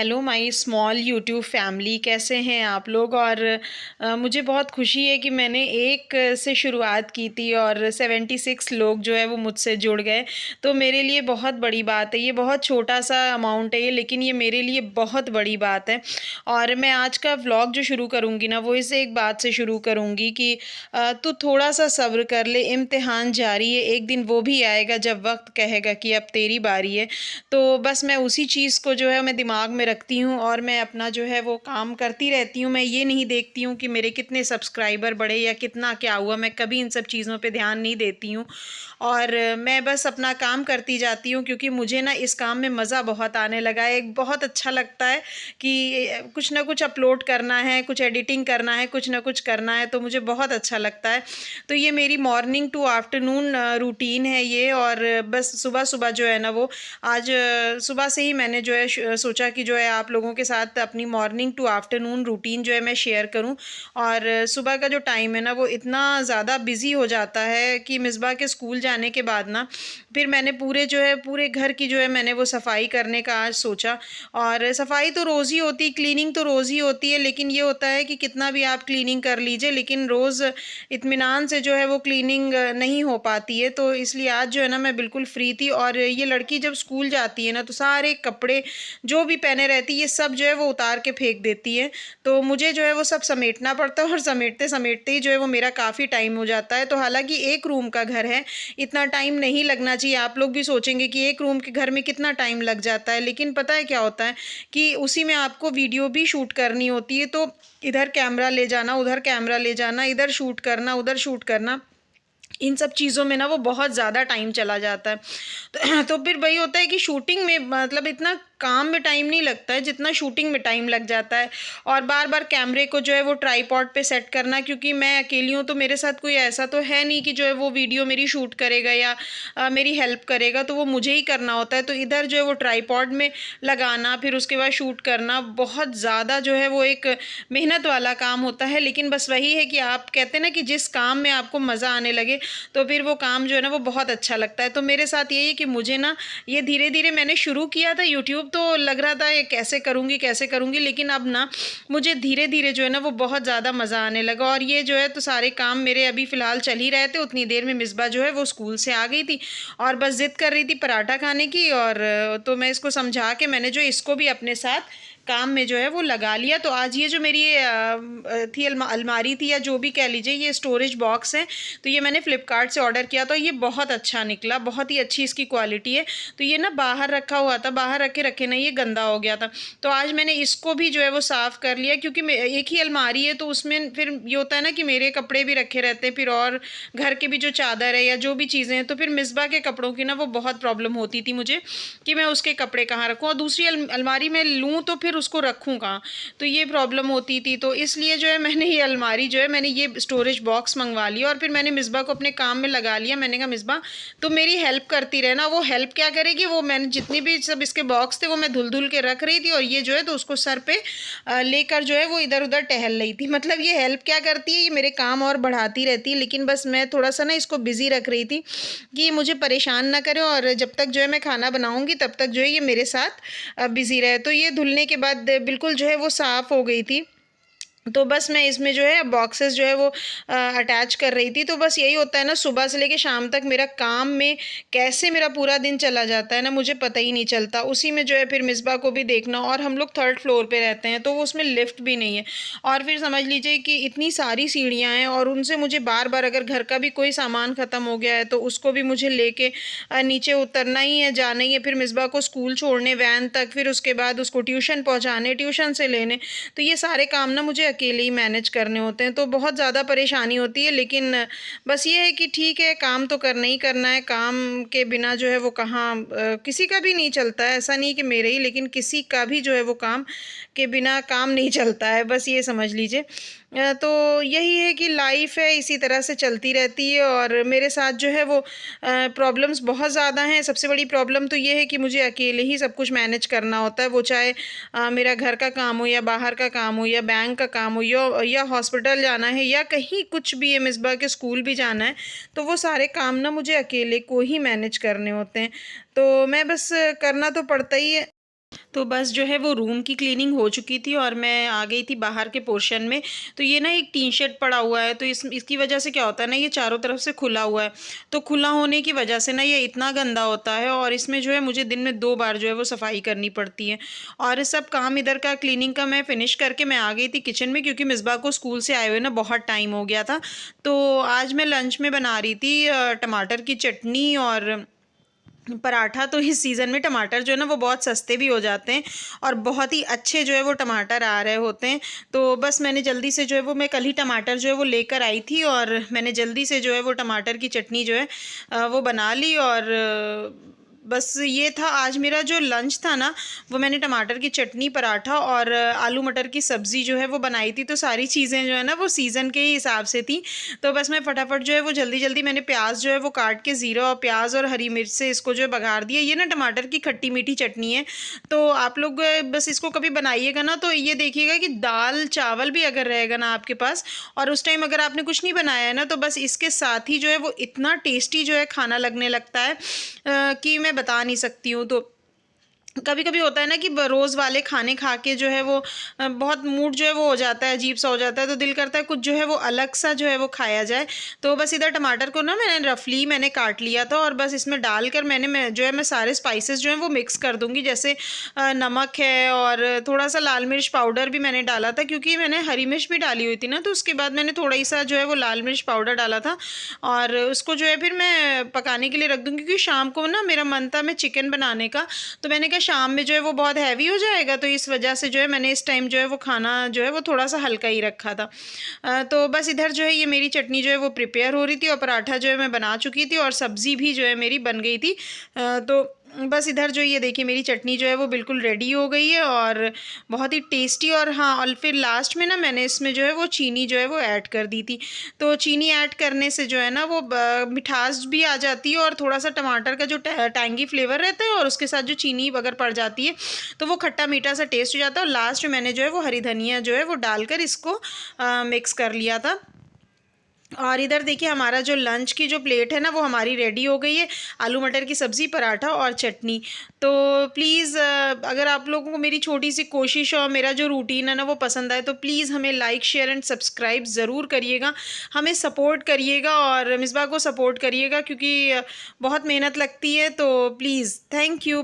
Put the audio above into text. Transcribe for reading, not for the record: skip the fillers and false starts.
Hello my small YouTube family, कैसे हैं आप लोग। और मुझे बहुत खुशी है कि मैंने एक से शुरुआत की थी और 76 लोग जो है वो मुझसे जुड़ गए। तो मेरे लिए बहुत बड़ी बात है। ये बहुत छोटा सा अमाउंट है ये, लेकिन ये मेरे लिए बहुत बड़ी बात है। और मैं आज का व्लॉग जो शुरू करूँगी ना, वो इस एक बात से शुरू करूँगी कि तू थोड़ा सा सब्र कर ले, इम्तिहान जारी है, एक दिन वो भी आएगा जब वक्त कहेगा कि अब तेरी बारी है। तो बस मैं उसी चीज़ को जो है मैं दिमाग में रखती हूँ और मैं अपना जो है वो काम करती रहती हूँ। मैं ये नहीं देखती हूँ कि मेरे कितने सब्सक्राइबर बढ़े या कितना क्या हुआ, मैं कभी इन सब चीज़ों पे ध्यान नहीं देती हूँ। और मैं बस अपना काम करती जाती हूँ, क्योंकि मुझे ना इस काम में मज़ा बहुत आने लगा है। एक बहुत अच्छा लगता है कि कुछ ना कुछ अपलोड करना है, कुछ एडिटिंग करना है, कुछ ना कुछ करना है, तो मुझे बहुत अच्छा लगता है। तो ये मेरी मॉर्निंग टू आफ्टरनून रूटीन है ये। और बस सुबह सुबह जो है ना वो आज सुबह से ही मैंने जो है सोचा कि जो है आप लोगों के साथ अपनी मॉर्निंग टू आफ्टरनून रूटीन जो है मैं शेयर करूं। और सुबह का जो टाइम है ना वो इतना ज़्यादा बिजी हो जाता है कि मिसबा के स्कूल जाने के बाद ना फिर मैंने पूरे घर की जो है मैंने वो सफाई करने का आज सोचा। और सफाई तो रोज़ ही होती, क्लीनिंग तो रोज़ ही होती है, लेकिन ये होता है कि कितना भी आप क्लीनिंग कर लीजिए, लेकिन रोज़ इत्मीनान से जो है वो क्लीनिंग नहीं हो पाती है। तो इसलिए आज जो है ना मैं बिल्कुल फ्री थी। और ये लड़की जब स्कूल जाती है ना तो सारे कपड़े जो भी पहने रहती है ये सब जो है वो उतार के फेंक देती है। तो मुझे जो है वो सब समेटना पड़ता है, और समेटते समेटते ही जो है वो मेरा काफ़ी टाइम हो जाता है। तो हालांकि एक रूम का घर है, इतना टाइम नहीं लगना चाहिए। आप लोग भी सोचेंगे कि एक रूम के घर में कितना टाइम लग जाता है, लेकिन पता है क्या होता है कि उसी में आपको वीडियो भी शूट करनी होती है। तो इधर कैमरा ले जाना, उधर कैमरा ले जाना, इधर शूट करना, उधर शूट करना, इन सब चीज़ों में ना वो बहुत ज़्यादा टाइम चला जाता है। तो फिर वही होता है कि शूटिंग में मतलब इतना काम में टाइम नहीं लगता है जितना शूटिंग में टाइम लग जाता है। और बार बार कैमरे को जो है वो ट्राईपॉड पे सेट करना, क्योंकि मैं अकेली हूँ तो मेरे साथ कोई ऐसा तो है नहीं कि जो है वो वीडियो मेरी शूट करेगा या मेरी हेल्प करेगा, तो वो मुझे ही करना होता है। तो इधर जो है वो ट्राईपॉड में लगाना, फिर उसके बाद शूट करना, बहुत ज़्यादा जो है वो एक मेहनत वाला काम होता है। लेकिन बस वही है कि आप कहते हैं ना कि जिस काम में आपको मज़ा आने लगे तो फिर वो काम जो है ना वो बहुत अच्छा लगता है। तो मेरे साथ यही है कि मुझे ना ये धीरे धीरे मैंने शुरू किया था यूट्यूब, तो लग रहा था ये कैसे करूँगी, लेकिन अब ना मुझे धीरे धीरे जो है ना वो बहुत ज़्यादा मज़ा आने लगा। और ये जो है तो सारे काम मेरे अभी फ़िलहाल चल ही रहे थे। उतनी देर में मिसबा जो है वो स्कूल से आ गई थी और बस ज़िद कर रही थी पराठा खाने की। और तो मैं इसको समझा के मैंने जो इसको भी अपने साथ काम में जो है वो लगा लिया। तो आज ये जो मेरी थी अलमारी थी, या जो भी कह लीजिए, ये स्टोरेज बॉक्स है, तो ये मैंने फ़्लिपकार्ट से ऑर्डर किया। तो ये बहुत अच्छा निकला, बहुत ही अच्छी इसकी क्वालिटी है। तो ये ना बाहर रखा हुआ था, बाहर रखे रखे ना ये गंदा हो गया था। तो आज मैंने इसको भी जो है वो साफ़ कर लिया, क्योंकि एक ही अलमारी है तो उसमें फिर ये होता है ना कि मेरे कपड़े भी रखे रहते हैं, फिर और घर के भी जो चादर है या जो भी चीज़ें हैं, तो फिर मिसबा के कपड़ों की ना वो बहुत प्रॉब्लम होती थी मुझे कि मैं उसके कपड़े कहाँ रखूँ, और दूसरी अलमारी में लूँ तो फिर उसको रखूँ कहाँ, तो ये प्रॉब्लम होती थी। तो इसलिए जो है मैंने ये अलमारी जो है मैंने ये स्टोरेज बॉक्स मंगवा लिया। और फिर मैंने मिसबा को अपने काम में लगा लिया। मैंने कहा मिसबा तो मेरी हेल्प करती रहना। वो हेल्प क्या करेगी, वो मैंने जितनी भी सब इसके बॉक्स थे वो मैं धुल धुल के रख रही थी, और ये जो है तो उसको सर पे लेकर जो है वो इधर उधर टहल रही थी। मतलब ये हेल्प क्या करती है, ये मेरे काम और बढ़ाती रहती है। लेकिन बस मैं थोड़ा सा ना इसको बिजी रख रही थी कि मुझे परेशान ना करे, और जब तक जो है मैं खाना बनाऊंगी तब तक जो है ये मेरे साथ बिजी रहे। तो ये धुलने के बाद बिल्कुल जो है वो साफ़ हो गई थी। तो बस मैं इसमें जो है बॉक्सेस जो है वो अटैच कर रही थी। तो बस यही होता है ना, सुबह से लेके शाम तक मेरा काम में कैसे मेरा पूरा दिन चला जाता है ना मुझे पता ही नहीं चलता। उसी में जो है फिर मिसबा को भी देखना, और हम लोग थर्ड फ्लोर पे रहते हैं तो वो उसमें लिफ्ट भी नहीं है। और फिर समझ लीजिए कि इतनी सारी सीढ़ियाँ हैं, और उनसे मुझे बार बार अगर घर का भी कोई सामान ख़त्म हो गया है तो उसको भी मुझे लेके नीचे उतरना ही है, जाना ही है। फिर मिसबा को स्कूल छोड़ने वैन तक, फिर उसके बाद उसको ट्यूशन पहुँचाने, ट्यूशन से लेने, तो ये सारे काम ना मुझे अकेले ही मैनेज करने होते हैं। तो बहुत ज़्यादा परेशानी होती है। लेकिन बस ये है कि ठीक है, काम तो करना ही करना है। काम के बिना जो है वो कहाँ किसी का भी नहीं चलता है। ऐसा नहीं कि मेरे ही, लेकिन किसी का भी जो है वो काम के बिना काम नहीं चलता है, बस ये समझ लीजिए। तो यही है कि लाइफ है, इसी तरह से चलती रहती है। और मेरे साथ जो है वो प्रॉब्लम्स बहुत ज़्यादा हैं। सबसे बड़ी प्रॉब्लम तो ये है कि मुझे अकेले ही सब कुछ मैनेज करना होता है, वो चाहे मेरा घर का काम हो या बाहर का काम हो या बैंक का काम हो या हॉस्पिटल जाना है या कहीं कुछ भी है, मिसबा के स्कूल भी जाना है, तो वो सारे काम ना मुझे अकेले को ही मैनेज करने होते हैं। तो मैं बस करना तो पड़ता ही है। तो बस जो है वो रूम की क्लीनिंग हो चुकी थी और मैं आ गई थी बाहर के पोर्शन में। तो ये ना एक टी शर्ट पड़ा हुआ है, तो इसकी वजह से क्या होता है ना, ये चारों तरफ से खुला हुआ है। तो खुला होने की वजह से ना ये इतना गंदा होता है और इसमें जो है मुझे दिन में 2 बार जो है वो सफाई करनी पड़ती है। और सब काम इधर का क्लीनिंग का मैं फिनिश करके मैं आ गई थी किचन में, क्योंकि मिसबा को स्कूल से आए हुए ना बहुत टाइम हो गया था। तो आज मैं लंच में बना रही थी टमाटर की चटनी और पराठा। तो इस सीज़न में टमाटर जो है ना वो बहुत सस्ते भी हो जाते हैं और बहुत ही अच्छे जो है वो टमाटर आ रहे होते हैं। तो बस मैंने जल्दी से जो है वो, मैं कल ही टमाटर जो है वो लेकर आई थी और मैंने जल्दी से जो है वो टमाटर की चटनी जो है वो बना ली। और बस ये था आज मेरा जो लंच था ना, वो मैंने टमाटर की चटनी, पराठा और आलू मटर की सब्ज़ी जो है वो बनाई थी। तो सारी चीज़ें जो है ना वो सीज़न के ही हिसाब से थी। तो बस मैं फटाफट जो है वो जल्दी जल्दी मैंने प्याज जो है वो काट के, ज़ीरा और प्याज और हरी मिर्च से इसको जो है बघार दिया। ये ना टमाटर की खट्टी मीठी चटनी है, तो आप लोग बस इसको कभी बनाइएगा ना तो ये देखिएगा कि दाल चावल भी अगर रहेगा ना आपके पास और उस टाइम अगर आपने कुछ नहीं बनाया है ना, तो बस इसके साथ ही जो है वो इतना टेस्टी जो है खाना लगने लगता है कि मैं बता नहीं सकती हूँ। तो कभी कभी होता है ना कि रोज़ वाले खाने खा के जो है वो बहुत मूड जो है वो हो जाता है, अजीब सा हो जाता है, तो दिल करता है कुछ जो है वो अलग सा जो है वो खाया जाए। तो बस इधर टमाटर को ना मैंने रफली मैंने काट लिया था और बस इसमें डालकर मैं जो है मैं सारे स्पाइसेस जो हैं वो मिक्स कर दूँगी। जैसे नमक है और थोड़ा सा लाल मिर्च पाउडर भी मैंने डाला था, क्योंकि मैंने हरी मिर्च भी डाली हुई थी ना, तो उसके बाद मैंने थोड़ा ही सा जो है वो लाल मिर्च पाउडर डाला था। और उसको जो है फिर मैं पकाने के लिए रख दूँगी, क्योंकि शाम को ना मेरा मन था मैं चिकन बनाने का। तो मैंने कहा शाम में जो है वो बहुत हैवी हो जाएगा, तो इस वजह से जो है मैंने इस टाइम जो है वो खाना जो है वो थोड़ा सा हल्का ही रखा था। तो बस इधर जो है ये मेरी चटनी जो है वो प्रिपेयर हो रही थी और पराठा जो है मैं बना चुकी थी और सब्ज़ी भी जो है मेरी बन गई थी। तो बस इधर जो ये देखिए मेरी चटनी जो है वो बिल्कुल रेडी हो गई है और बहुत ही टेस्टी। और हाँ, और फिर लास्ट में ना मैंने इसमें जो है वो चीनी जो है वो ऐड कर दी थी। तो चीनी ऐड करने से जो है ना वो मिठास भी आ जाती है और थोड़ा सा टमाटर का जो टैंगी फ्लेवर रहता है और उसके साथ जो चीनी अगर पड़ जाती है तो वो खट्टा मीठा सा टेस्ट हो जाता है। और लास्ट में मैंने जो है वो हरी धनिया जो है वो डालकर इसको मिक्स कर लिया था। और इधर देखिए हमारा जो लंच की जो प्लेट है ना वो हमारी रेडी हो गई है, आलू मटर की सब्ज़ी, पराठा और चटनी। तो प्लीज़ अगर आप लोगों को मेरी छोटी सी कोशिश और मेरा जो रूटीन है ना वो पसंद आए, तो प्लीज़ हमें लाइक शेयर एंड सब्सक्राइब ज़रूर करिएगा, हमें सपोर्ट करिएगा और मिसबा को सपोर्ट करिएगा, क्योंकि बहुत मेहनत लगती है। तो प्लीज़, थैंक यू।